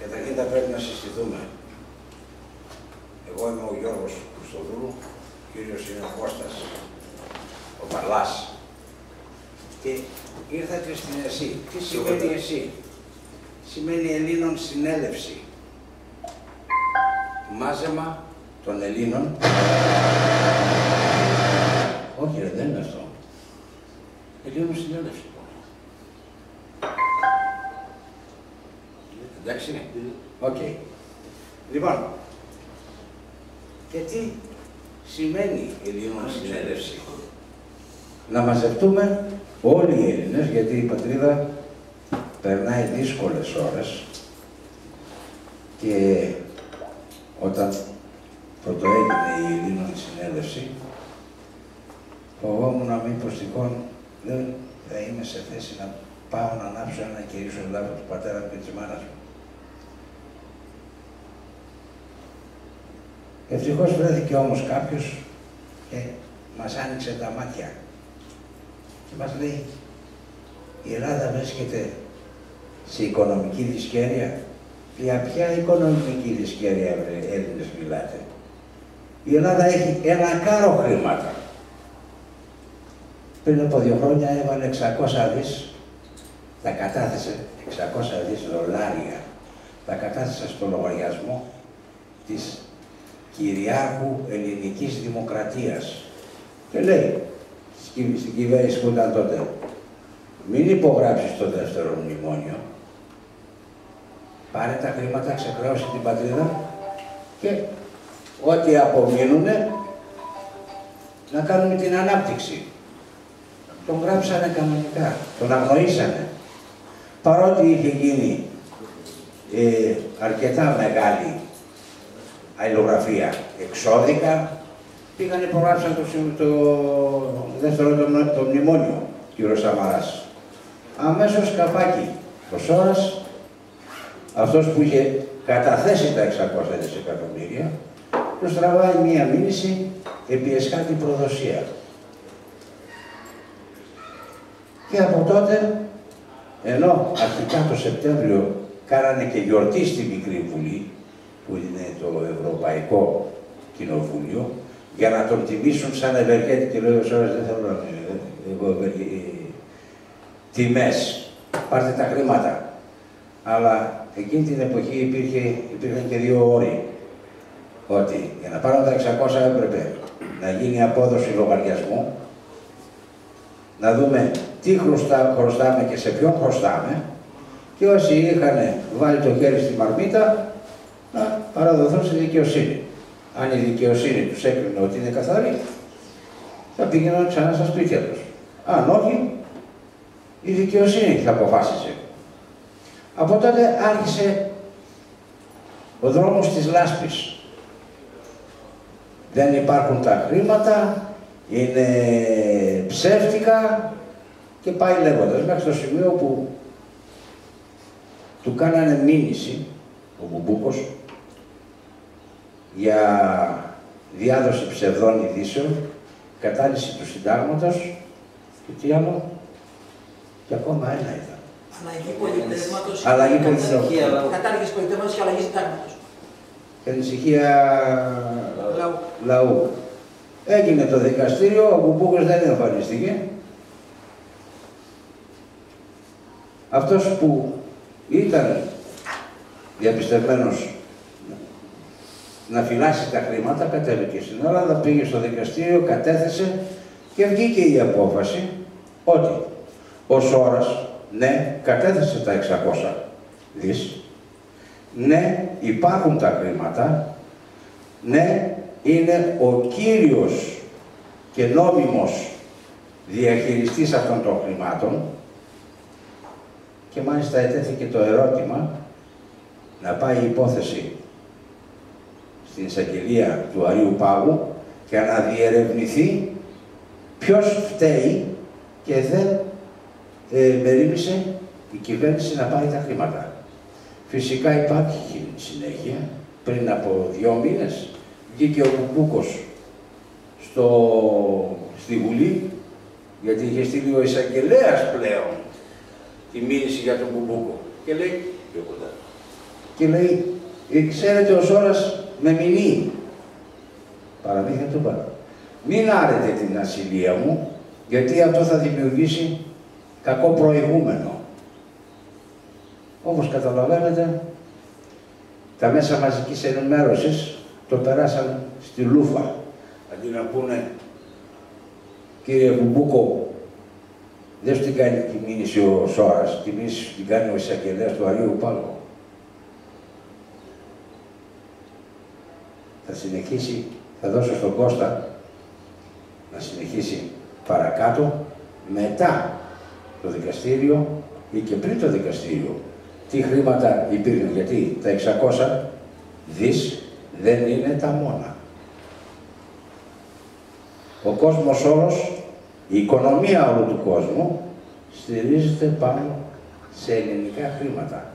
Καταρχήν θα πρέπει να συστηθούμε. Εγώ είμαι ο Γιώργος Χριστοδούλου, ο κύριος είναι ο Κώστας, ο Παλάς. Και ήρθατε στην ΕΣΥ. Τι σημαίνει ΕΣΥ? Σημαίνει Ελλήνων Συνέλευση. Μάζεμα των Ελλήνων. Όχι ρε, δεν είναι αυτό. Ελλήνων Συνέλευση. Εντάξει. Οκ. Λοιπόν, και τι σημαίνει Ελλήνων Συνέλευση? Να μαζευτούμε όλοι οι Έλληνες, γιατί η πατρίδα περνάει δύσκολες ώρες και όταν πρωτοέγινε η Ελλήνων Συνέλευση, φοβόμουν να μήπως τυχόν δεν θα είμαι σε θέση να πάω να ανάψω ένα κυρίσιο λάβο του πατέρα μου και της μάνας μου. Ευτυχώς βρέθηκε όμως κάποιος και μας άνοιξε τα μάτια και μας λέει η Ελλάδα βρίσκεται σε οικονομική δυσκέρεια. Για ποια οικονομική δυσκέρεια Έλληνες μιλάτε? Η Ελλάδα έχει ένα κάρο χρήματα. Πριν από 2 χρόνια έβαλε 600 δις, τα κατάθεσε 600 δις δολάρια, τα κατάθεσε στο λογαριασμό της κυριάρχου ελληνικής δημοκρατίας. Και λέει στην κυβέρνηση που ήταν τότε, μην υπογράψεις το δεύτερο μνημόνιο, πάρε τα χρήματα, ξεχρεώσει την πατρίδα και ό,τι απομείνουνε να κάνουμε την ανάπτυξη. Τον γράψανε κανονικά, τον αγνοήσανε. Παρότι είχε γίνει αρκετά μεγάλη αλληλογραφία εξώδικα, πήγαν υπογράψαν το δεύτερο το μνημόνιο, κύριος Σαμαράς. Αμέσως καπάκι, ο Σόρας, αυτός που είχε καταθέσει τα 600 δισεκατομμύρια, τους τραβάει μία μήνυση επί εσχάτη προδοσία. Και από τότε, ενώ αρχικά το Σεπτέμβριο κάνανε και γιορτή στη Μικρή Βουλή, που είναι το Ευρωπαϊκό Κοινοβούλιο, για να τον τιμήσουν σαν ευεργέτη, και λέει ο Σόρας, δεν θέλω να τιμές, πάρτε τα χρήματα. Αλλά εκείνη την εποχή υπήρχαν και 2 όροι. Ότι για να πάρουν τα 600 έπρεπε να γίνει απόδοση λογαριασμού, να δούμε τι χρωστάμε και σε ποιον χρωστάμε, και όσοι είχαν βάλει το χέρι στη μαρμίτα, να παραδοθούν στη δικαιοσύνη. Αν η δικαιοσύνη τους έκρινε ότι είναι καθαρή, θα πήγαιναν ξανά στα σπίτια τους. Αν όχι, η δικαιοσύνη θα αποφάσισε. Από τότε άρχισε ο δρόμος της λάσπης. Δεν υπάρχουν τα χρήματα, είναι ψεύτικα και πάει λέγοντας, μέχρι στο σημείο που του κάνανε μήνυση ο Μπουμπούκος για διάδοση ψευδών ειδήσεων, κατάλυση του συντάγματος και τι άλλο, και ακόμα ένα ήταν. Αλλαγή πολιτεύματος, κατάργηση πολιτεύματος και αλλαγή συντάγματος. Και ανησυχία λαού. Έγινε το δικαστήριο, ο Μπουμπούκος δεν εμφανίστηκε. Αυτός που ήταν διαπιστευμένος να φυλάσει τα χρήματα, κατέβηκε στην Ελλάδα, πήγε στο δικαστήριο, κατέθεσε και βγήκε η απόφαση ότι ο Σόρας, ναι, κατέθεσε τα 600 δις, ναι, υπάρχουν τα χρήματα, ναι, είναι ο κύριος και νόμιμος διαχειριστής αυτών των χρημάτων, και μάλιστα ετέθηκε το ερώτημα να πάει η υπόθεση στην εισαγγελία του Αρείου Πάγου και να διερευνηθεί ποιος φταίει και δεν μερίμνησε η κυβέρνηση να πάρει τα χρήματα. Φυσικά υπάρχει συνέχεια. Πριν από 2 μήνες βγήκε ο Μπουμπούκος στη Βουλή, γιατί είχε στείλει ο εισαγγελέας πλέον τη μήνυση για τον Μπουμπούκο. Και λέει, πιο κοντά, και λέει, ξέρετε ο Σόρας με μηνύει. Παραμύθια του είπα. Μην άρετε την ασυλία μου, γιατί αυτό θα δημιουργήσει κακό προηγούμενο. Όπως καταλαβαίνετε, τα μέσα μαζικής ενημέρωσης το περάσαν στη λούφα. Αντί να πούνε, κύριε Μπουμπούκο, δεν σου την κάνει τη μήνυση ο Σόρας, τη μήνυση σου την κάνει ο εισαγγελέας του Αγίου Πάγου. Θα συνεχίσει, θα δώσω στον Κώστα να συνεχίσει παρακάτω, μετά το δικαστήριο ή και πριν το δικαστήριο, τι χρήματα υπήρχαν, γιατί τα 600 δις δεν είναι τα μόνα. Ο κόσμος όλος, η οικονομία όλου του κόσμου, στηρίζεται πάνω σε ελληνικά χρήματα.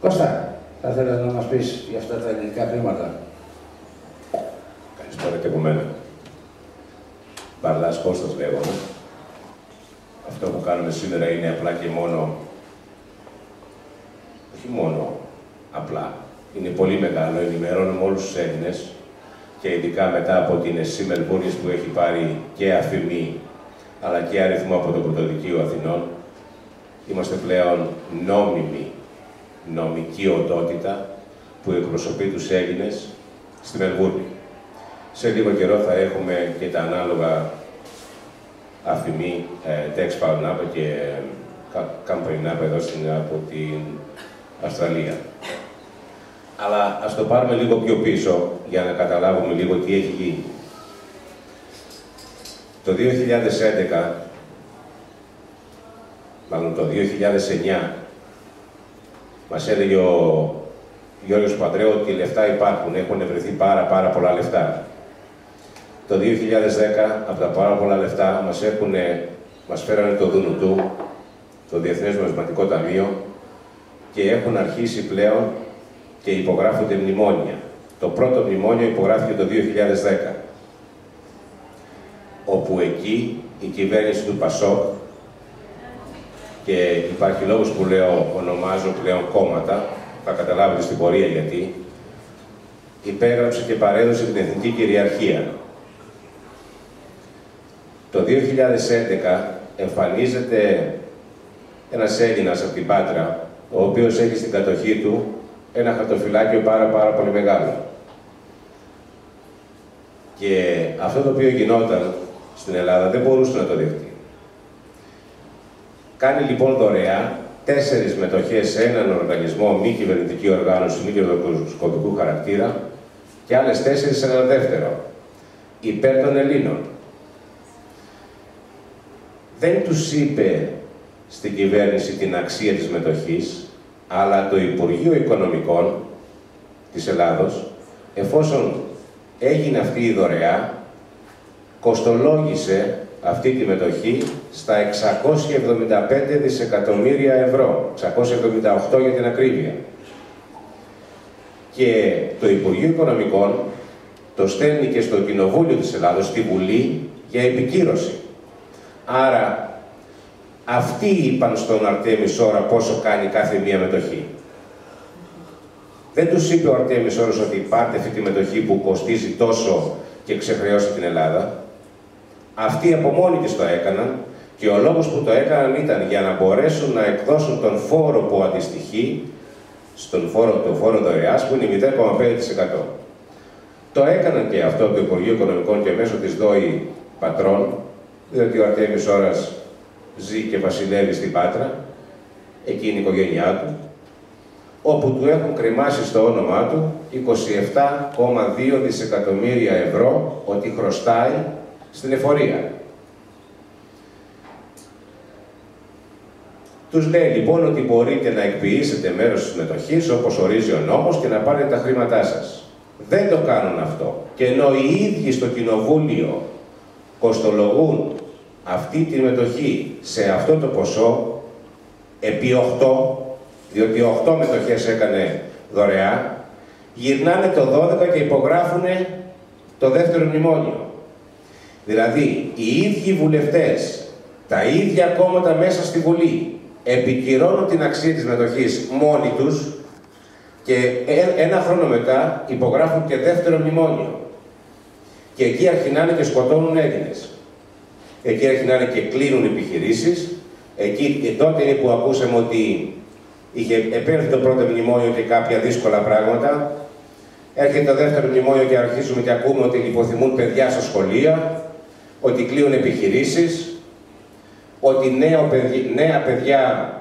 Κώστα, θα θέλεις να μας πεις για αυτά τα ελληνικά χρήματα? Καλησπέρα και από μένα. Μπαρδάς Κώστας λέγομαι. Αυτό που κάνουμε σήμερα είναι απλά και μόνο, όχι μόνο απλά, είναι πολύ μεγάλο. Ενημερώνουμε όλους τους Έλληνες και ειδικά μετά από την ΕΣΥ Μελβούρνης που έχει πάρει και αφημί αλλά και αριθμό από το Πρωτοδικείο Αθηνών. Είμαστε πλέον νόμιμη νομική οντότητα που εκπροσωπεί τους Έλληνες στη Μελβούρνη. Σε λίγο καιρό θα έχουμε και τα ανάλογα αφημί Tex Power και Campaign εδώ από την Αυστραλία. Αλλά ας το πάρουμε λίγο πιο πίσω για να καταλάβουμε λίγο τι έχει γίνει. Το 2011, μάλλον το 2009, μας έλεγε ο Γιώργος Παντρέου ότι οι λεφτά υπάρχουν, έχουν βρεθεί πάρα πολλά λεφτά. Το 2010, από τα πάρα πολλά λεφτά, μας φέρανε το ΔΝΤ, το Διεθνές Νομισματικό Ταμείο, και έχουν αρχίσει πλέον και υπογράφονται μνημόνια. Το πρώτο μνημόνιο υπογράφηκε το 2010, όπου εκεί η κυβέρνηση του ΠΑΣΟΚ, και υπάρχει λόγος που ονομάζω πλέον κόμματα, θα καταλάβετε στην πορεία γιατί, υπέγραψε και παρέδωσε την εθνική κυριαρχία. Το 2011 εμφανίζεται ένας Έλληνας από την Πάτρα, ο οποίος έχει στην κατοχή του ένα χαρτοφυλάκιο πάρα πολύ μεγάλο. Και αυτό το οποίο γινόταν στην Ελλάδα δεν μπορούσε να το δεχτεί. Κάνει λοιπόν δωρεά 4 μετοχές σε έναν οργανισμό, μη κυβερνητική οργάνωση, μη κερδοσκοπικού χαρακτήρα, και άλλες 4 σε έναν δεύτερο, υπέρ των Ελλήνων. Δεν τους είπε στην κυβέρνηση την αξία της μετοχής, αλλά το Υπουργείο Οικονομικών της Ελλάδος, εφόσον έγινε αυτή η δωρεά, κοστολόγησε αυτή τη μετοχή στα 675 δισεκατομμύρια ευρώ, 678 για την ακρίβεια. Και το Υπουργείο Οικονομικών το στέλνει και στο Κοινοβούλιο της Ελλάδος, στη Βουλή, για επικύρωση. Άρα, αυτοί είπαν στον Αρτέμι Σόρα πόσο κάνει κάθε μία μετοχή. Δεν τους είπε ο Αρτέμι Σόρας ότι πάρτε αυτή τη μετοχή που κοστίζει τόσο και ξεχρεώστε την Ελλάδα. Αυτοί από μόνοι της το έκαναν και ο λόγος που το έκαναν ήταν για να μπορέσουν να εκδώσουν τον φόρο που αντιστοιχεί στον φόρο δωρεάς, που είναι 0,5%. Το έκαναν και αυτό το Υπουργείο Οικονομικών και μέσω της ΔΟΗ πατρών, διότι ο Αρτέμις Σόρας ζει και βασιλεύει στην Πάτρα, εκεί είναι η οικογένειά του, όπου του έχουν κρεμάσει στο όνομά του 27,2 δισεκατομμύρια ευρώ ότι χρωστάει στην εφορία. Τους λέει λοιπόν ότι μπορείτε να εκποιήσετε μέρος της μετοχής όπως ορίζει ο νόμος και να πάρετε τα χρήματά σας. Δεν το κάνουν αυτό. Και ενώ οι ίδιοι στο Κοινοβούλιο κοστολογούν αυτή τη μετοχή σε αυτό το ποσό, επί 8, διότι 8 μετοχές έκανε δωρεά, γυρνάνε το 12 και υπογράφουν το δεύτερο μνημόνιο. Δηλαδή, οι ίδιοι βουλευτές, τα ίδια κόμματα μέσα στη Βουλή, επικυρώνουν την αξία της μετοχής μόνοι τους, Και ένα χρόνο μετά υπογράφουν και δεύτερο μνημόνιο. Και εκεί αρχινάνε και σκοτώνουν Έλληνες. Εκεί αρχινάνε και κλείνουν επιχειρήσεις. Εκεί τότε είναι που ακούσαμε ότι είχε επέλθει το πρώτο μνημόνιο και κάποια δύσκολα πράγματα. Έρχεται το δεύτερο μνημόνιο και αρχίζουμε και ακούμε ότι λιποθυμούν παιδιά στα σχολεία, ότι κλείουν επιχειρήσεις, ότι νέα παιδιά,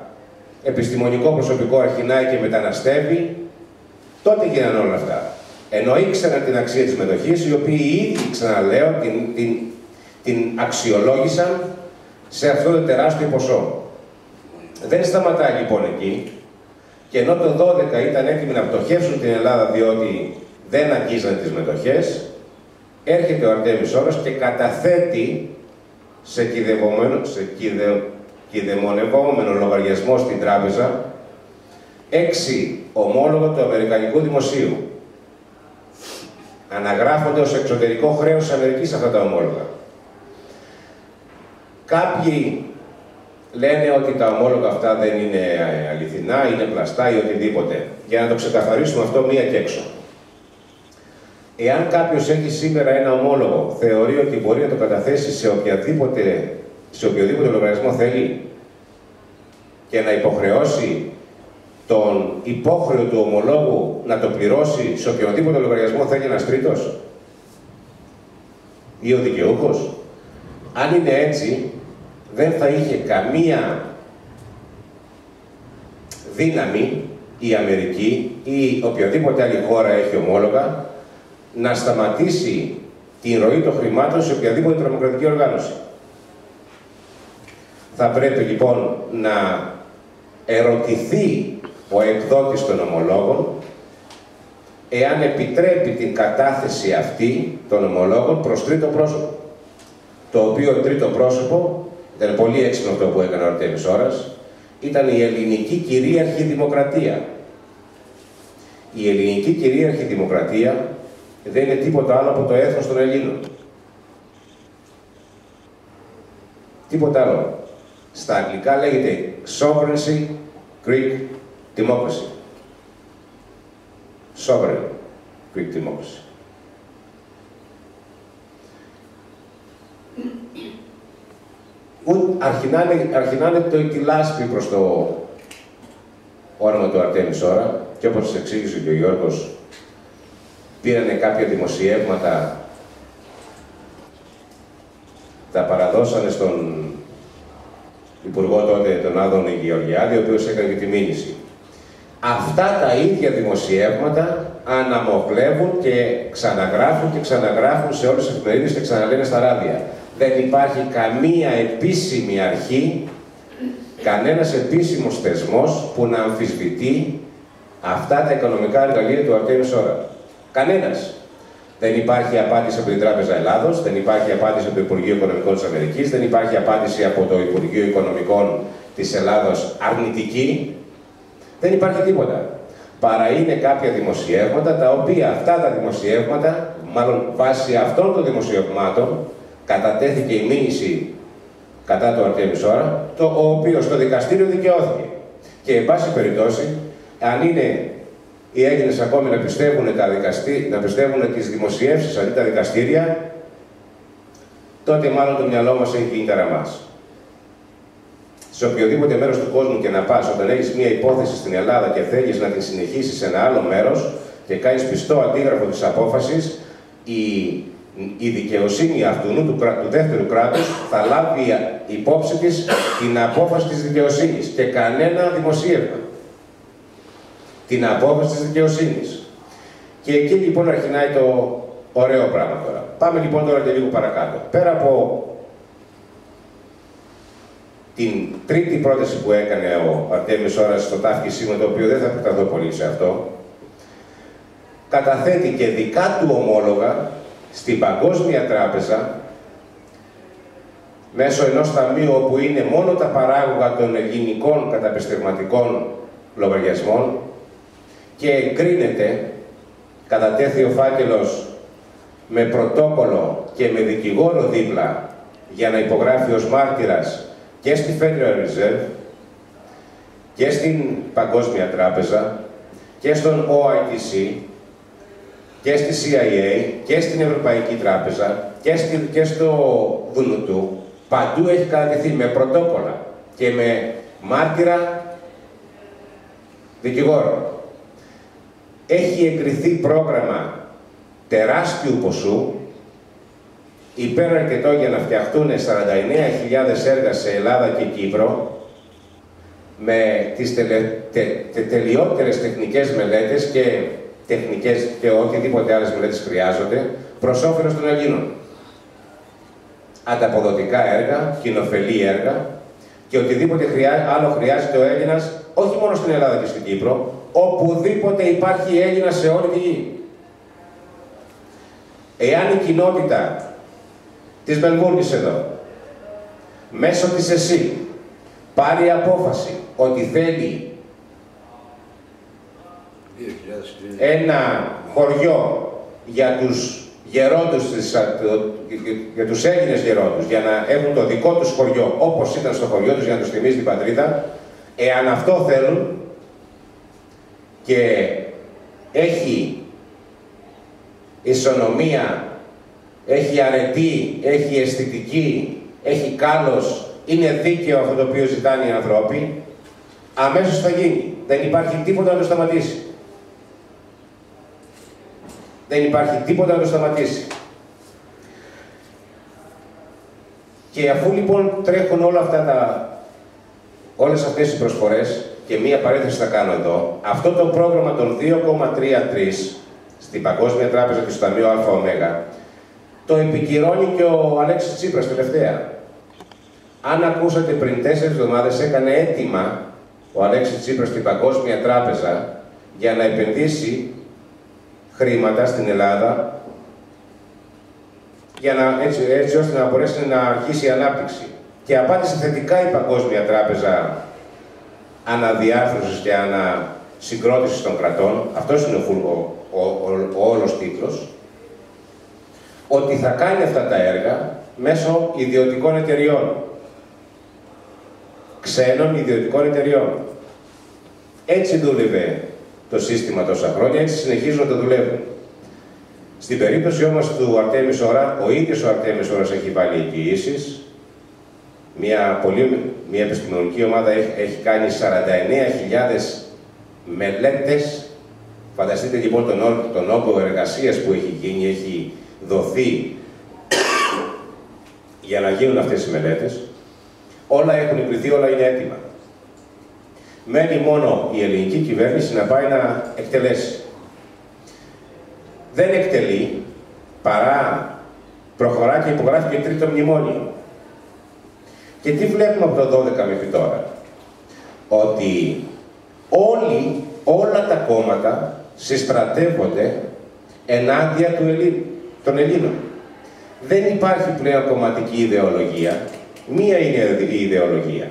επιστημονικό προσωπικό αρχινάει και μεταναστεύει. Τότε γίνανε όλα αυτά. Ενώ ήξεραν την αξία της μετοχής, οι οποίοι ήδη, ξαναλέω, την αξιολόγησαν σε αυτό το τεράστιο ποσό. Δεν σταματάει λοιπόν εκεί, και ενώ το 12 ήταν έτοιμοι να πτωχεύσουν την Ελλάδα διότι δεν αγγίζαν τις μετοχές, έρχεται ο Αρτέμις Ώρας και καταθέτει σε κηδεμονευόμενο λογαριασμό στην τράπεζα 6 ομόλογα του Αμερικανικού Δημοσίου. Αναγράφονται ως εξωτερικό χρέος της Αμερικής αυτά τα ομόλογα. Κάποιοι λένε ότι τα ομόλογα αυτά δεν είναι αληθινά, είναι πλαστά ή οτιδήποτε. Για να το ξεκαθαρίσουμε αυτό μία και έξω. Εάν κάποιος έχει σήμερα ένα ομόλογο, θεωρεί ότι μπορεί να το καταθέσει σε οποιοδήποτε λογαριασμό θέλει και να υποχρεώσει τον υπόχρεο του ομολόγου να το πληρώσει σε οποιοδήποτε λογαριασμό θέλει ένας τρίτος ή ο δικαιούχος, αν είναι έτσι, δεν θα είχε καμία δύναμη η Αμερική ή οποιαδήποτε άλλη χώρα έχει ομόλογα να σταματήσει την ροή των χρημάτων σε οποιαδήποτε τρομοκρατική οργάνωση. Θα πρέπει λοιπόν να ερωτηθεί ο εκδότης των ομολόγων εάν επιτρέπει την κατάθεση αυτή των ομολόγων προς τρίτο πρόσωπο. Το οποίο τρίτο πρόσωπο, ήταν πολύ έξυπνο αυτό που έκανε ο Αρτέμις Ώρας, ήταν η ελληνική κυρίαρχη δημοκρατία. Η ελληνική κυρίαρχη δημοκρατία δεν είναι τίποτα άλλο από το έθνος των Ελλήνων. Τίποτα άλλο. Στα αγγλικά λέγεται Sovereignty Greek Democracy. Sovereign Greek Democracy. Αρχινάνε το εικιλάσπι προς το όνομα του Αρτέμις Ώρα, και όπως σας εξήγησε και ο Γιώργος, πήρανε κάποια δημοσιεύματα, τα παραδώσανε στον Υπουργό τότε, τον Άδωνη Γεωργιάδη, ο οποίος έκανε και τη μήνυση. Αυτά τα ίδια δημοσιεύματα αναμοχλεύουν και ξαναγράφουν σε όλες τις εφημερίδες και ξαναλένε στα ράδια. Δεν υπάρχει καμία επίσημη αρχή, κανένας επίσημος θεσμός που να αμφισβητεί αυτά τα οικονομικά εργαλεία του Αρτέμις Ώρα. Κανένας. Δεν υπάρχει απάντηση από την Τράπεζα Ελλάδος, δεν υπάρχει απάντηση από το Υπουργείο Οικονομικών της Αμερικής, δεν υπάρχει απάντηση από το Υπουργείο Οικονομικών της Ελλάδος αρνητική. Δεν υπάρχει τίποτα. Παρά είναι κάποια δημοσιεύματα, τα οποία αυτά τα δημοσιεύματα, μάλλον βάσει αυτών των δημοσιευμάτων, κατατέθηκε η μήνυση κατά το Αρτέμις Ώρα, ο οποίος στο δικαστήριο δικαιώθηκε. Και, εν πάση περιπτώσει, αν είναι οι Έλληνες ακόμη να πιστεύουν τις δημοσιεύσεις αντί τα δικαστήρια, τότε μάλλον το μυαλό μας έχει γίνει ταραμάς. Σε οποιοδήποτε μέρος του κόσμου και να πας, όταν έχεις μία υπόθεση στην Ελλάδα και θέλεις να την συνεχίσεις σε ένα άλλο μέρος και κάνεις πιστό αντίγραφο της απόφασης, η δικαιοσύνη αυτού του δεύτερου κράτους θα λάβει υπόψη της την απόφαση της δικαιοσύνης και κανένα δημοσίευμα. Την απόφαση της δικαιοσύνης. Και εκεί λοιπόν αρχινάει το ωραίο πράγμα τώρα. Πάμε λοιπόν τώρα και λίγο παρακάτω. Πέρα από την τρίτη πρόταση που έκανε ο Αρτέμις Ώρας στο ταύκησή με το οποίο δεν θα επεκταθώ πολύ σε αυτό, καταθέτει και δικά του ομόλογα στην Παγκόσμια Τράπεζα μέσω ενός ταμείου όπου είναι μόνο τα παράγωγα των ελληνικών καταπιστευματικών λογαριασμών και εγκρίνεται, κατατέθη ο φάκελος με πρωτόκολλο και με δικηγόρο δίπλα για να υπογράφει ως μάρτυρας και στη Federal Reserve και στην Παγκόσμια Τράπεζα και στον OITC και στη CIA και στην Ευρωπαϊκή Τράπεζα και στο ΔΝΤ, παντού έχει κατατεθεί με πρωτόκολλα και με μάρτυρα δικηγόρο. Έχει εγκριθεί πρόγραμμα τεράστιου ποσού, υπεραρκετό για να φτιαχτούν 49.000 έργα σε Ελλάδα και Κύπρο, με τις τελειότερες τεχνικές μελέτες και οτιδήποτε άλλες μελέτες χρειάζονται, προς όφελος των Ελλήνων. Ανταποδοτικά έργα, κοινοφελή έργα και οτιδήποτε άλλο χρειάζεται ο Έλληνας, όχι μόνο στην Ελλάδα και στην Κύπρο, οπουδήποτε υπάρχει Έλληνας σε όλη τη γη. Εάν η κοινότητα της Μελβούρνης εδώ, μέσω της ΕΣΥ, πάρει απόφαση ότι θέλει ένα χωριό για τους γερόντους, για τους Έλληνες γερόντους, για να έχουν το δικό τους χωριό όπως ήταν στο χωριό τους, για να τους θυμίζει την πατρίδα, εάν αυτό θέλουν και έχει ισονομία, έχει αρετή, έχει αισθητική, έχει κάλος, είναι δίκαιο αυτό το οποίο ζητάνε οι άνθρωποι, αμέσως θα γίνει. Δεν υπάρχει τίποτα να το σταματήσει. Δεν υπάρχει τίποτα να το σταματήσει. Και αφού λοιπόν τρέχουν όλες αυτές οι προσφορές, και μία παρένθεση θα κάνω εδώ, αυτό το πρόγραμμα των 2,33 στην Παγκόσμια Τράπεζα και στο Ταμείο ΑΟ, το επικυρώνει και ο Αλέξης Τσίπρας τελευταία. Αν ακούσατε πριν 4 εβδομάδες, έκανε αίτημα ο Αλέξης Τσίπρας στην Παγκόσμια Τράπεζα για να επενδύσει χρήματα στην Ελλάδα έτσι ώστε να μπορέσει να αρχίσει η ανάπτυξη. Και απάντησε θετικά η Παγκόσμια Τράπεζα αναδιάρθρωσης και ανασυγκρότησης των κρατών, αυτός είναι ο όλος τίτλος, ότι θα κάνει αυτά τα έργα μέσω ιδιωτικών εταιριών. Ξένων ιδιωτικών εταιριών. Έτσι δούλευε το σύστημα τόσα χρόνια, έτσι συνεχίζουν να το δουλεύουν. Στην περίπτωση όμως του Αρτέμις Όρα, ο ίδιος ο Αρτέμις Όρας έχει βάλει εγγυήσεις. Μια επιστημονική ομάδα έχει κάνει 49.000 μελέτες. Φανταστείτε λοιπόν τον όγκο εργασίας που έχει γίνει, έχει δοθεί για να γίνουν αυτές οι μελέτες. Όλα έχουν εγκριθεί, όλα είναι έτοιμα. Μένει μόνο η ελληνική κυβέρνηση να πάει να εκτελέσει. Δεν εκτελεί, παρά προχωρά και υπογράφει και τρίτο μνημόνιο. Και τι βλέπουμε από το 12 μέχρι τώρα? Ότι όλα τα κόμματα συστρατεύονται ενάντια των Ελλήνων. Δεν υπάρχει πλέον κομματική ιδεολογία. Μία είναι η ιδεολογία.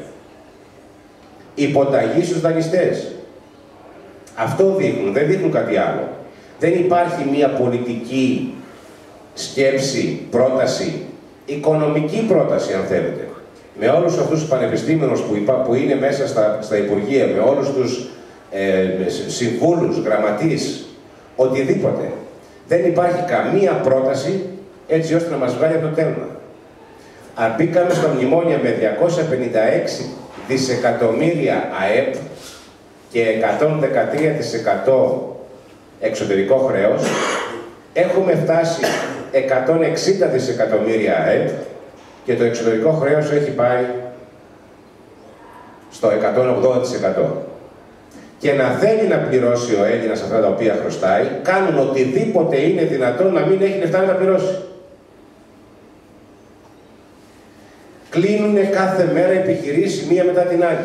Υποταγή στους δανειστές. Αυτό δείχνουν, δεν δείχνουν κάτι άλλο. Δεν υπάρχει μία πολιτική σκέψη, πρόταση, οικονομική πρόταση αν θέλετε. Με όλους αυτούς τους πανεπιστήμιους που είναι μέσα στα Υπουργεία, με όλους τους συμβούλους, γραμματείς, οτιδήποτε. Δεν υπάρχει καμία πρόταση έτσι ώστε να μας βγάλει από το τέλμα. Αν μπήκαμε στο μνημόνιο με 256 δισεκατομμύρια ΑΕΠ και 113% εξωτερικό χρέος, έχουμε φτάσει 160 δισεκατομμύρια ΑΕΠ και το εξωτερικό χρέος έχει πάει στο 180%. Και να θέλει να πληρώσει ο Έλληνας αυτά τα οποία χρωστάει, κάνουν οτιδήποτε είναι δυνατόν να μην έχει λεφτά να τα πληρώσει. Κλείνουν κάθε μέρα επιχειρήσεις μία μετά την άλλη.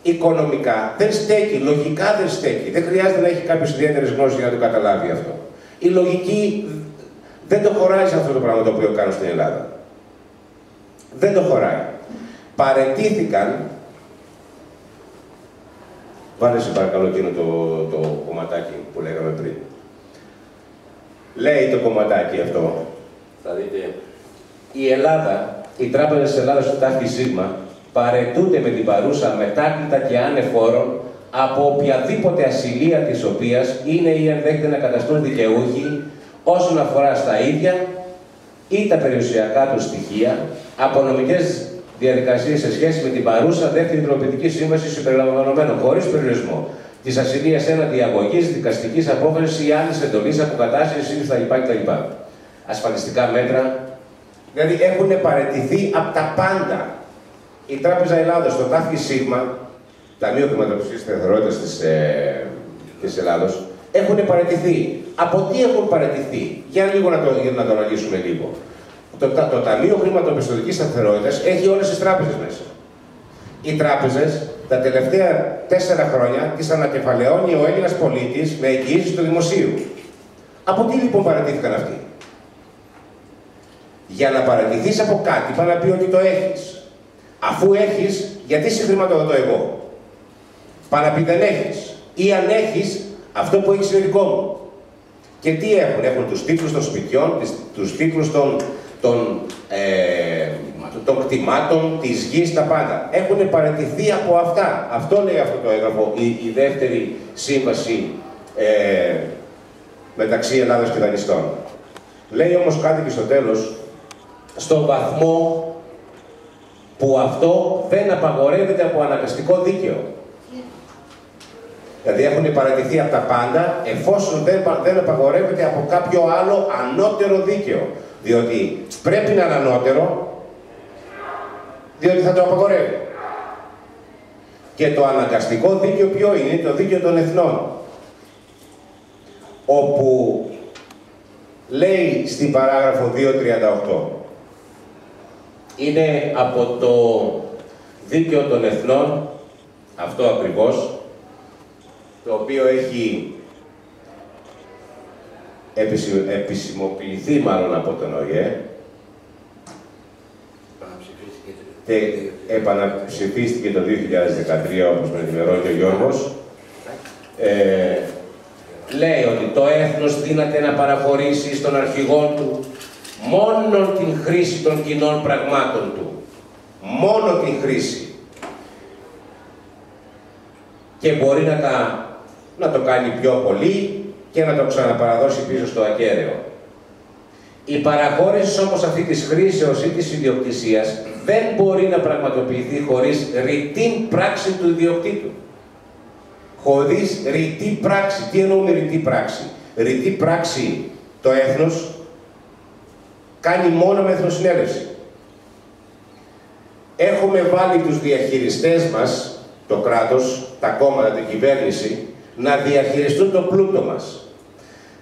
Οικονομικά δεν στέκει, λογικά δεν στέκει. Δεν χρειάζεται να έχει κάποιες ιδιαίτερες γνώσεις για να το καταλάβει αυτό. Η λογική δεν το χωράει σε αυτό το πράγμα το οποίο κάνουν στην Ελλάδα. Δεν το χωράει. Παραιτήθηκαν. Βάλε σε παρακαλώ εκείνο το κομματάκι που λέγαμε πριν. Λέει το κομματάκι αυτό. Θα δείτε. Η Ελλάδα, οι τράπεζες της Ελλάδας του ΤΑΦ ΣΥΓΜΑ, παραιτούνται με την παρούσα μετάκλητα και άνεφόρον από οποιαδήποτε ασυλία της οποίας είναι ή ενδέχεται να καταστούν δικαιούχοι όσον αφορά στα ίδια ή τα περιουσιακά του στοιχεία από νομικές διαδικασίες σε σχέση με την παρούσα δεύτερη τροποποιητική σύμβαση συμπεριλαμβανομένων χωρίς περιορισμό της ασυλίας έναντι αγωγής, δικαστικής απόφασης ή άλλης εντολής αποκατάστασης κτλ. Ασφαλιστικά μέτρα. Δηλαδή έχουν παραιτηθεί από τα πάντα. Η Τράπεζα Ελλάδος, το ΤΑΦ Ταμείο Χρηματοπιστωτικής Σταθερότητας της Ελλάδος, έχουν παραιτηθεί. Από τι έχουν παραιτηθεί? Για λίγο να το αναλύσουμε λίγο. Το Ταμείο Χρηματοπιστωτικής Σταθερότητας έχει όλες τις τράπεζες μέσα. Οι τράπεζες τα τελευταία 4 χρόνια τις ανακεφαλαιώνει ο Έλληνας πολίτης με εγγυήσεις του δημοσίου. Από τι λοιπόν παραιτήθηκαν αυτοί? Για να παραιτηθείς από κάτι, πάει να πει ότι το έχεις. Αφού έχεις, γιατί σε χρηματοδοτώ εγώ? Πάει να πει δεν έχεις. Ή αν έχεις, αυτό που έχεις είναι δικό μου. Και τι έχουν? Έχουν τους τίτλους των σπιτιών, τους τίτλους των κτημάτων, της γης, τα πάντα. Έχουν παραιτηθεί από αυτά. Αυτό λέει αυτό το έγγραφο, η δεύτερη σύμβαση μεταξύ Ελλάδος και δανειστών. Λέει όμως κάτι και στο τέλος, στον βαθμό που αυτό δεν απαγορεύεται από αναγκαστικό δίκαιο. Δηλαδή έχουν παραιτηθεί από τα πάντα εφόσον δεν απαγορεύεται από κάποιο άλλο ανώτερο δίκαιο. Διότι πρέπει να είναι ανώτερο, διότι θα το απαγορεύει. Και το αναγκαστικό δίκαιο ποιο είναι? Το δίκαιο των εθνών. Όπου λέει στην παράγραφο 238, είναι από το δίκαιο των εθνών, αυτό ακριβώς, το οποίο έχει επισημοποιηθεί μάλλον από τον ΟΗΕ και επαναψηφίστηκε το 2013, όπως με ενημερώνει ο Γιώργος. Λέει ότι το έθνος δύναται να παραχωρήσει στον αρχηγό του μόνο την χρήση των κοινών πραγμάτων του. Μόνο την χρήση. Και μπορεί να το κάνει πιο πολύ και να το ξαναπαραδώσει πίσω στο ακέραιο. Η παραχώρηση όμως αυτή της χρήσεως ή της ιδιοκτησίας δεν μπορεί να πραγματοποιηθεί χωρίς ρητή πράξη του ιδιοκτήτου. Χωρίς ρητή πράξη. Τι εννοούμε ρητή πράξη? Ρητή πράξη το έθνος κάνει μόνο με εθνοσυνέλευση. Έχουμε βάλει τους διαχειριστές μας, το κράτος, τα κόμματα, την κυβέρνηση, να διαχειριστούν το πλούτο μας.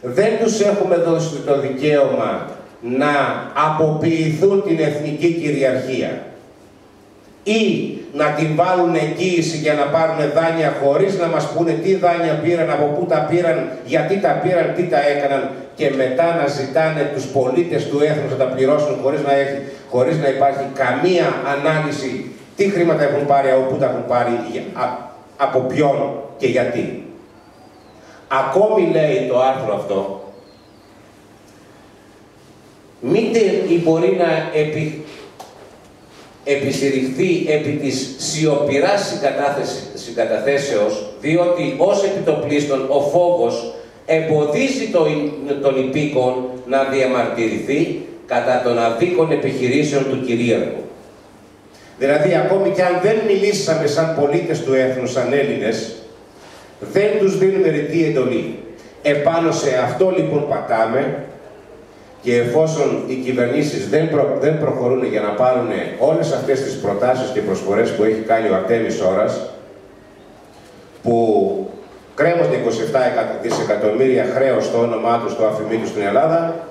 Δεν τους έχουμε δώσει το δικαίωμα να αποποιηθούν την εθνική κυριαρχία ή να την βάλουν εγγύηση για να πάρουν δάνεια χωρίς να μας πούνε τι δάνεια πήραν, από πού τα πήραν, γιατί τα πήραν, τι τα έκαναν και μετά να ζητάνε τους πολίτες του έθνους να τα πληρώσουν χωρίς να υπάρχει καμία ανάλυση τι χρήματα έχουν πάρει, από πού τα έχουν πάρει, από ποιον και γιατί. Ακόμη λέει το άρθρο αυτό, μήτε μπορεί να επισυρριχθεί επί της σιωπηράς συγκαταθέσεως, διότι ως επιτοπλίστων ο φόβος εμποδίζει τον υπήκον να διαμαρτυρηθεί κατά των αδίκων επιχειρήσεων του κυρίαρχου. Δηλαδή, ακόμη και αν δεν μιλήσαμε σαν πολίτες του έθνους, σαν Έλληνες, δεν τους δίνουμε ρητή εντολή. Επάνω σε αυτό λοιπόν πατάμε και εφόσον οι κυβερνήσεις δεν προχωρούν για να πάρουν όλες αυτές τις προτάσεις και προσφορές που έχει κάνει ο Αρτέμις Ώρας, που κρέμονται 27 δισεκατομμύρια χρέος στο όνομά του, στο αφημί του στην Ελλάδα,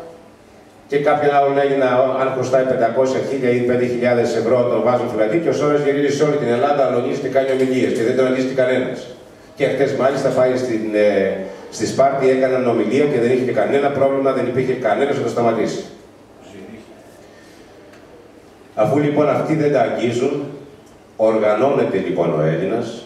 και κάποιον άλλον έγινε, αν χρωστάει 500.000 ή 5.000 ευρώ, τον βάζουν φυλακή και ο Σόρας γυρίζει σε όλη την Ελλάδα, αλωνίζει και κάνει ομιλίες και δεν τον αντίστοιχε κανένας. Και χτες μάλιστα πάει στη Σπάρτη, έκαναν ομιλία και δεν είχε κανένα πρόβλημα, δεν υπήρχε κανένας να το σταματήσει. Αφού λοιπόν αυτοί δεν τα αγγίζουν, οργανώνεται λοιπόν ο Έλληνας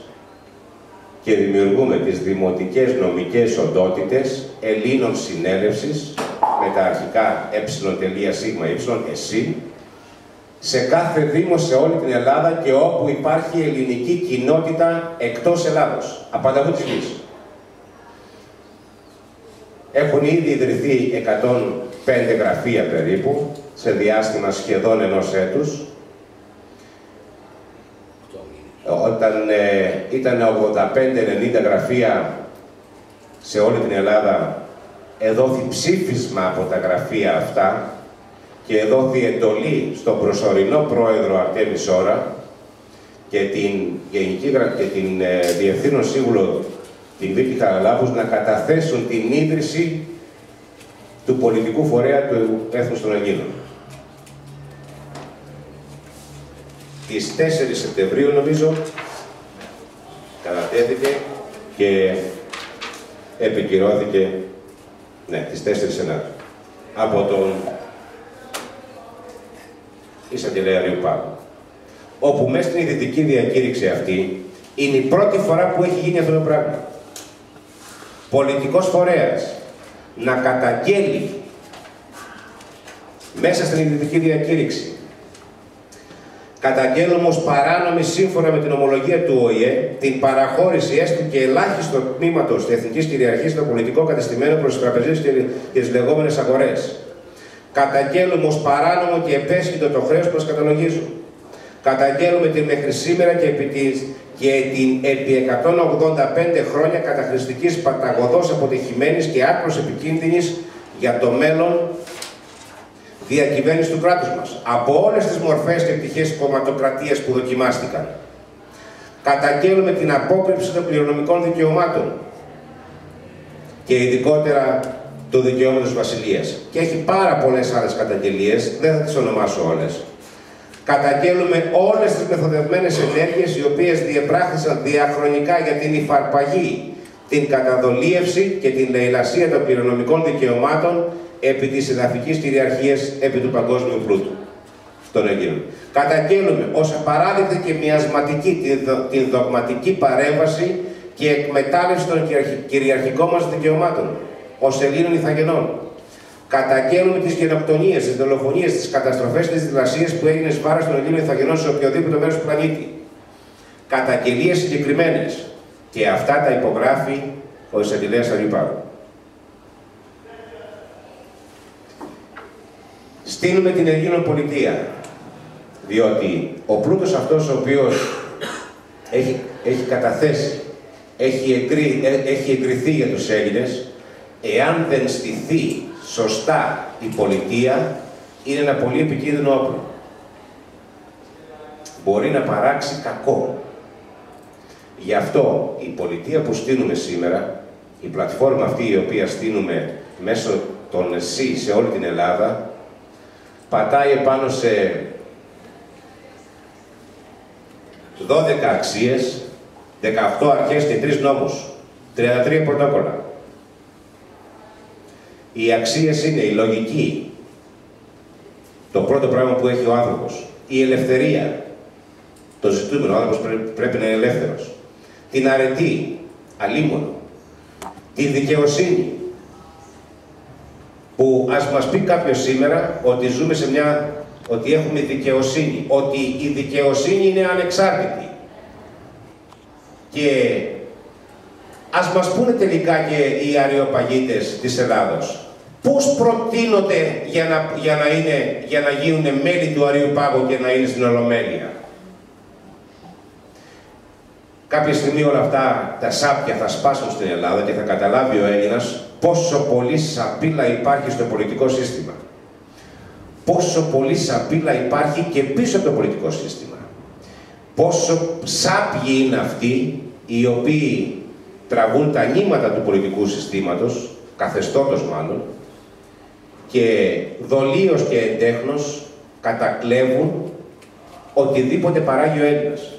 και δημιουργούμε τις δημοτικές νομικές οντότητες Ελλήνων συνέλευσης με τα αρχικά ε.σ.ε, εσύ, σε κάθε δήμο σε όλη την Ελλάδα και όπου υπάρχει ελληνική κοινότητα εκτός Ελλάδος, απανταχού της γης. Έχουν ήδη ιδρυθεί 105 γραφεία περίπου, σε διάστημα σχεδόν ενός έτους. Όταν ήταν 85-90 γραφεία σε όλη την Ελλάδα, εδόθη ψήφισμα από τα γραφεία αυτά και εδόθη εντολή στον προσωρινό πρόεδρο Αρτέμι Σόρα και την διευθύνων σύμβουλο την Βίκη Χαραλάμπους να καταθέσουν την ίδρυση του πολιτικού φορέα του Έθνους των Ελλήνων. Τις 4 Σεπτεμβρίου νομίζω κατατέθηκε και επικυρώθηκε, ναι, τις 4 Σεπτεμβρίου από τον Εισαγγελέα Αριού Πάγου, όπου μέσα στην ειδική διακήρυξη αυτή είναι η πρώτη φορά που έχει γίνει αυτό το πράγμα. Πολιτικός φορέας να καταγγέλει μέσα στην ειδική διακήρυξη, καταγγέλνουμε ως παράνομη σύμφωνα με την ομολογία του ΟΗΕ την παραχώρηση έστω και ελάχιστο τμήματος της εθνικής κυριαρχίας στο πολιτικό κατεστημένο προς τις τραπεζίες και τις λεγόμενες αγορές. Καταγγέλνουμε ως παράνομο και επέσχυτο το χρέος που μας καταλογίζουν. Καταγγέλνουμε την μέχρι σήμερα και την επί 185 χρόνια καταχρηστικής παταγωδός αποτυχημένης και άκρως επικίνδυνης για το μέλλον διακυβέρνηση του κράτους μας, από όλες τις μορφές και πτυχές κομματοκρατίας που δοκιμάστηκαν. Καταγγέλνουμε την απόκρυψη των κληρονομικών δικαιωμάτων και ειδικότερα του δικαιώματος Βασιλείας. Και έχει πάρα πολλές άλλες καταγγελίες, δεν θα τις ονομάσω όλες. Καταγγέλνουμε όλες τις μεθοδευμένες ενέργειες οι οποίες διεπράχθησαν διαχρονικά για την υφαρπαγή, την καταδολίευση και την λαιλασία των κληρονομικών δικαιωμάτων επί της εδαφικής κυριαρχίας επί του παγκόσμιου πλούτου των Ελλήνων. Καταγγέλνουμε ως απαράδεκτη και μιασματική την δογματική παρέμβαση και εκμετάλλευση των κυριαρχικών μας δικαιωμάτων ως Ελλήνων ηθαγενών. Καταγγέλνουμε τις γενοκτονίες, τις δολοφονίες, τις καταστροφές και τις δηλασίες που έγιναν εις βάρος των Ελλήνων ηθαγενών σε οποιοδήποτε μέρος του πλανήτη. Καταγγελίες συγκεκριμένες. Και αυτά τα υπογράφει ο Εισαγγελέας Αριού Πάγου. Στείλουμε την Ελλήνων πολιτεία, διότι ο πλούτος αυτός ο οποίος έχει καταθέσει, έχει εγκριθεί για τους Έλληνες, εάν δεν στηθεί σωστά η πολιτεία, είναι ένα πολύ επικίνδυνο όπλο. Μπορεί να παράξει κακό. Γι' αυτό η πολιτεία που στείλουμε σήμερα, η πλατφόρμα αυτή η οποία στείλουμε μέσω των ΕΣΥ σε όλη την Ελλάδα, πατάει επάνω σε 12 αξίες, 18 αρχές και 3 νόμους, 33 πρωτόκολλα. Οι αξίες είναι η λογική, το πρώτο πράγμα που έχει ο άνθρωπος, η ελευθερία, το ζητούμενο, ο άνθρωπος πρέπει να είναι ελεύθερος, την αρετή, αλίμονο, τη δικαιοσύνη, που ας μας πει κάποιος σήμερα ότι ζούμε σε ότι έχουμε δικαιοσύνη, ότι η δικαιοσύνη είναι ανεξάρτητη. Και ας μας πούνε τελικά και οι αριοπαγίτες της Ελλάδος, πώς προτείνονται για να γίνουν μέλη του Αριού Πάγου και να είναι στην Ολομέλεια. Κάποια στιγμή όλα αυτά τα σάπια θα σπάσουν στην Ελλάδα και θα καταλάβει ο Έλληνας πόσο πολύ σαπίλα υπάρχει στο πολιτικό σύστημα. Πόσο πολύ σαπίλα υπάρχει και πίσω από το πολιτικό σύστημα. Πόσο σάπιοι είναι αυτοί οι οποίοι τραβούν τα νήματα του πολιτικού συστήματος, καθεστώτος μάλλον, και δολίως και εντέχνος κατακλέβουν οτιδήποτε παράγει ο Έλληνας.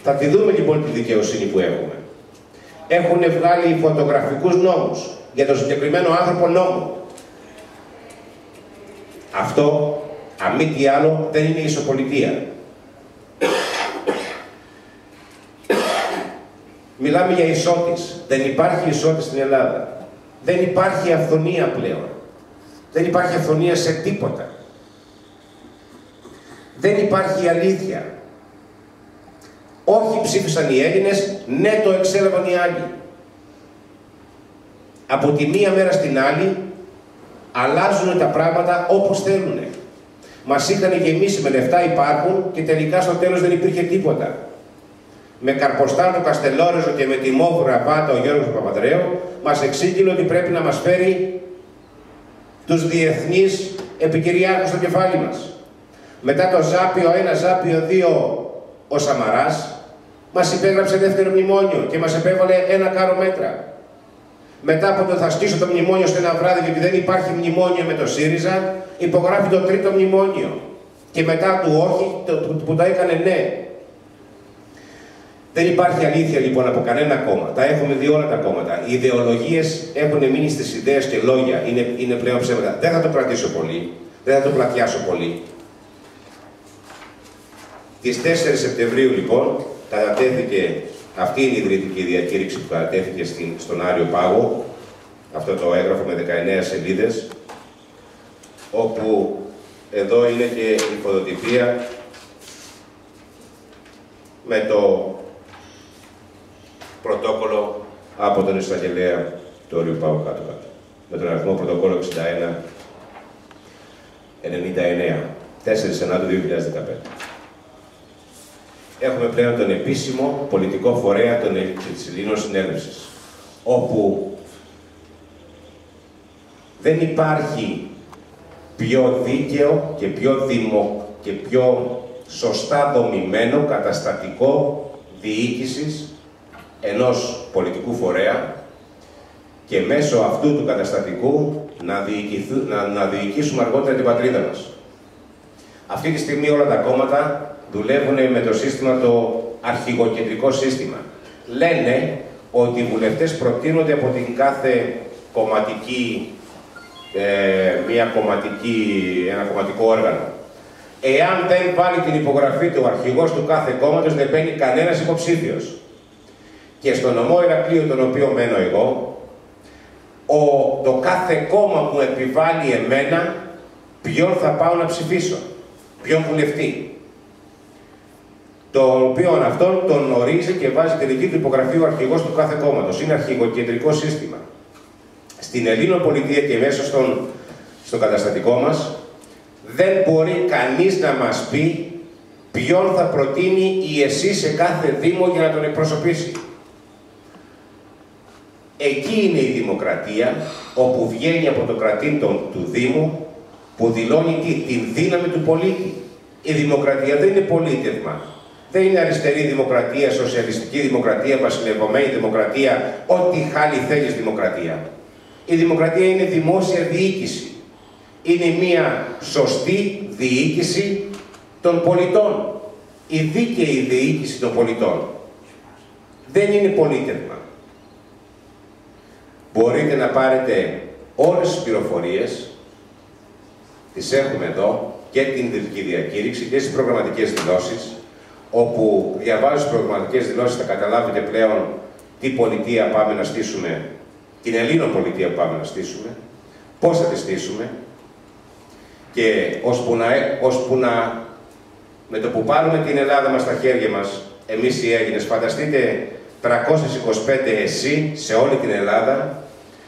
Θα τη δούμε λοιπόν τη δικαιοσύνη που έχουμε. Έχουν βγάλει φωτογραφικούς νόμους για τον συγκεκριμένο άνθρωπο νόμο. Αυτό, αν μη τι άλλο, δεν είναι ισοπολιτεία. Μιλάμε για ισότης. Δεν υπάρχει ισότης στην Ελλάδα. Δεν υπάρχει αυθονία πλέον. Δεν υπάρχει αυθονία σε τίποτα. Δεν υπάρχει αλήθεια. Όχι ψήφισαν οι Έλληνες, ναι το εξέλαβαν οι άλλοι. Από τη μία μέρα στην άλλη αλλάζουν τα πράγματα όπως θέλουν. Μας είχαν γεμίσει με λεφτά υπάρχουν και τελικά στο τέλος δεν υπήρχε τίποτα. Με Καρποστάλτο Καστελόριζο και με τιμόφουρα πάτα ο Γιώργος Παπανδρέου μας εξήγηλε ότι πρέπει να μας φέρει τους διεθνείς επικυριάρχους στο κεφάλι μας. Μετά το Ζάπιο 1, Ζάπιο 2 ο Σαμαράς μας υπέγραψε δεύτερο μνημόνιο και μας επέβαλε ένα κάρο μέτρα. Μετά από το θα σκίσω το μνημόνιο σε ένα βράδυ γιατί δεν υπάρχει μνημόνιο με το ΣΥΡΙΖΑ, υπογράφει το τρίτο μνημόνιο. Και μετά του όχι, που τα έκανε ναι. Δεν υπάρχει αλήθεια λοιπόν από κανένα κόμμα. Τα έχουμε δει όλα τα κόμματα. Οι ιδεολογίες έχουν μείνει στις ιδέες και λόγια. Είναι πλέον ψέματα. Δεν θα το κρατήσω πολύ. Δεν θα το πλατιάσω πολύ. Τις 4 Σεπτεμβρίου λοιπόν κατατέθηκε, αυτή είναι η ιδρυτική διακήρυξη που κατατέθηκε στον Άριο Πάγο, αυτό το έγγραφο με 19 σελίδες, όπου εδώ είναι και η φωτοτυπία με το πρωτόκολλο από τον εισαγγελέα του Άριου Πάγου κάτω-κάτω. Με τον αριθμό πρωτοκόλλο 61-99, 4 Σενάτου 2015. Έχουμε πλέον τον επίσημο πολιτικό φορέα της Ελλήνων Συνέλευσης, όπου δεν υπάρχει πιο δίκαιο και πιο σωστά δομημένο καταστατικό διοίκησης ενός πολιτικού φορέα και μέσω αυτού του καταστατικού να διοικήσουμε αργότερα την πατρίδα μας. Αυτή τη στιγμή όλα τα κόμματα δουλεύουν με το σύστημα, το αρχηγοκεντρικό σύστημα. Λένε ότι οι βουλευτές προτείνονται από την κάθε κομματική, ένα κομματικό όργανο. Εάν δεν βάλει την υπογραφή του αρχηγός του κάθε κόμματος, δεν μπαίνει κανένας υποψήφιος. Και στο νομό Ηρακλείου, τον οποίο μένω εγώ, το κάθε κόμμα που επιβάλλει εμένα, ποιον θα πάω να ψηφίσω, ποιον βουλευτή. Το οποίο αυτόν τον ορίζει και βάζει τη δική του υπογραφή ο αρχηγός του κάθε κόμματος. Είναι αρχηγοκεντρικό σύστημα. Στην Ελληνοπολιτεία και μέσα στο καταστατικό μας, δεν μπορεί κανείς να μας πει ποιον θα προτείνει η ΕΣΥ σε κάθε δήμο για να τον εκπροσωπήσει. Εκεί είναι η δημοκρατία, όπου βγαίνει από το κρατήν του Δήμου, που δηλώνει την δύναμη του πολίτη. Η δημοκρατία δεν είναι πολίτευμα. Δεν είναι αριστερή δημοκρατία, σοσιαλιστική δημοκρατία, βασιλευωμένη δημοκρατία, ό,τι χάλι θέλεις δημοκρατία. Η δημοκρατία είναι δημόσια διοίκηση. Είναι μια σωστή διοίκηση των πολιτών. Η δίκαιη διοίκηση των πολιτών. Δεν είναι πολίτευμα. Μπορείτε να πάρετε όλες τις πληροφορίες, τις έχουμε εδώ, και την ιδρυτική διακήρυξη και στις προγραμματικές δηλώσεις, όπου διαβάζεις τις προγραμματικές δηλώσεις θα καταλάβετε πλέον τι πολιτεία πάμε να στήσουμε, την Ελληνοπολιτεία που πάμε να στήσουμε, πώς θα τη στήσουμε και ώσπου να με το που πάρουμε την Ελλάδα μας στα χέρια μας, εμείς οι Έλληνες, φανταστείτε 325 ΕΣΥ σε όλη την Ελλάδα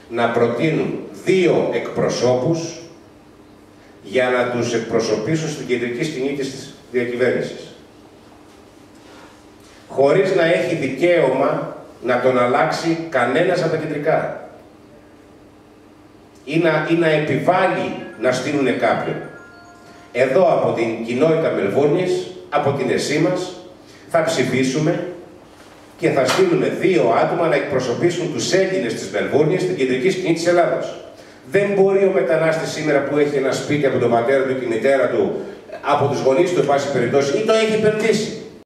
να προτείνουν 2 εκπροσώπους για να τους εκπροσωπήσουν στην κεντρική σκηνή της διακυβέρνησης. Χωρίς να έχει δικαίωμα να τον αλλάξει κανένας από τα κεντρικά. Ή να επιβάλλει να στείλουν κάποιον. Εδώ από την κοινότητα Μελβούρνης, από την ΕΣΥ μας, θα ψηφίσουμε και θα στείλουμε 2 άτομα να εκπροσωπήσουν τους Έλληνες της Μελβούρνης στην κεντρική σκηνή της Ελλάδος. Δεν μπορεί ο μετανάστης σήμερα που έχει ένα σπίτι από τον πατέρα του και τη μητέρα του, από τους γονείς του, εν πάση περιπτώσει, ή το έχει επενδύσει.